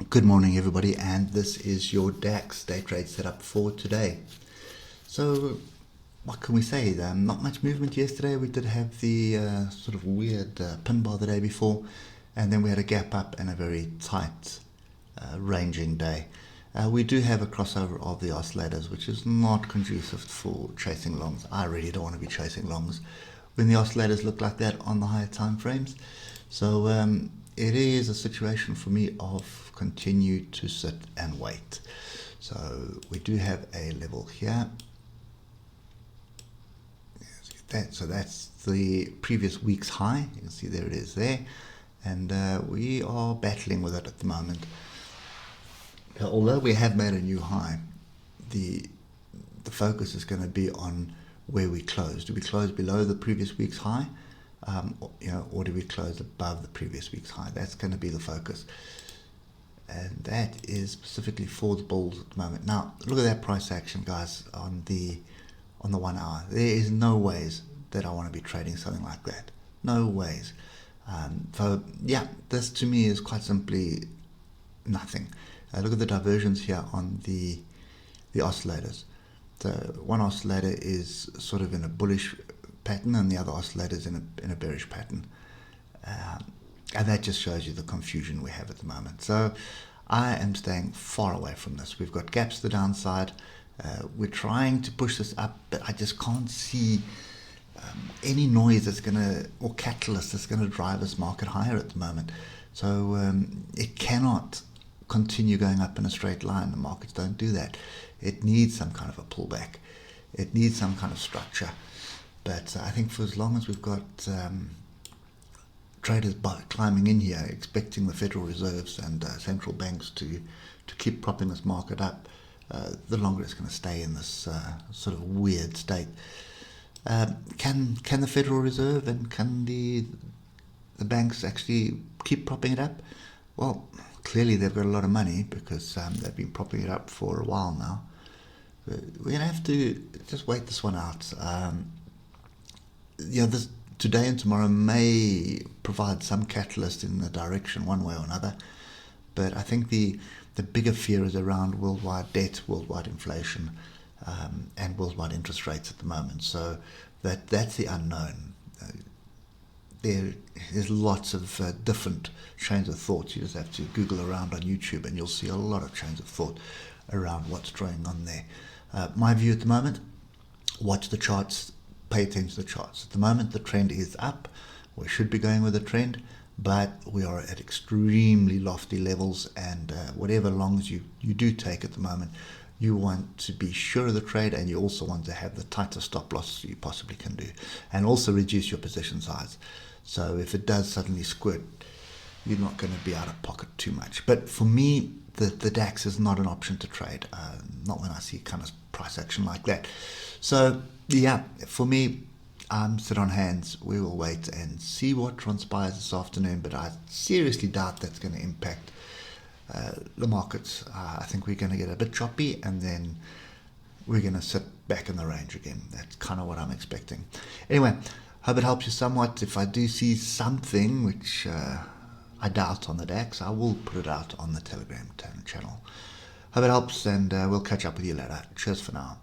Good morning, everybody, and this is your DAX day trade setup for today. So, what can we say? Not much movement yesterday. We did have the sort of weird pin bar the day before, and then we had a gap up and a very tight ranging day. We do have a crossover of the oscillators, which is not conducive for chasing longs. I really don't want to be chasing longs when the oscillators look like that on the higher time frames. So it is a situation for me of continue to sit and wait. So we do have a level here. So that's the previous week's high. You can see there it is there. And we are battling with it at the moment. Although we have made a new high, the focus is going to be on where we close. Do we close below the previous week's high? Or do we close above the previous week's high? That's going to be the focus. And that is specifically for the bulls at the moment. Now, look at that price action, guys, on the 1 hour. There is no ways that I want to be trading something like that. No ways. So, yeah, this to me is quite simply nothing. Look at the diversions here on the oscillators. So one oscillator is sort of in a bullish pattern and the other oscillator is in a bearish pattern. And that just shows you the confusion we have at the moment. So I am staying far away from this. We've got gaps to the downside. We're trying to push this up, but I just can't see any noise that's going to, or catalyst that's going to drive this market higher at the moment. So it cannot continue going up in a straight line. The markets don't do that. It needs some kind of a pullback. It needs some kind of structure. But I think for as long as we've got traders climbing in here, expecting the Federal Reserves and central banks to keep propping this market up, the longer it's going to stay in this sort of weird state. Can the Federal Reserve and can the banks actually keep propping it up? Well, clearly they've got a lot of money because they've been propping it up for a while now. But we're going to have to just wait this one out. This today and tomorrow may provide some catalyst in the direction one way or another. But I think the bigger fear is around worldwide debt, worldwide inflation, and worldwide interest rates at the moment. So that's the unknown. There's lots of different trains of thought. You just have to Google around on YouTube and you'll see a lot of trains of thought around what's going on there. My view at the moment, watch the charts, pay attention to the charts. At the moment, the trend is up. We should be going with the trend, but we are at extremely lofty levels, and whatever longs you do take at the moment, you want to be sure of the trade, and you also want to have the tightest stop loss you possibly can do, and also reduce your position size. So if it does suddenly squirt, you're not going to be out of pocket too much. But for me, the DAX is not an option to trade, not when I see kind of price action like that. So yeah, for me, I'm sit on hands. We will wait and see what transpires this afternoon, but I seriously doubt that's going to impact the markets. I think we're going to get a bit choppy and then we're going to sit back in the range again. That's kind of what I'm expecting. Anyway, hope it helps you somewhat. If I do see something, which I doubt on the DAX, I will put it out on the Telegram channel. Hope it helps, and we'll catch up with you later. Cheers for now.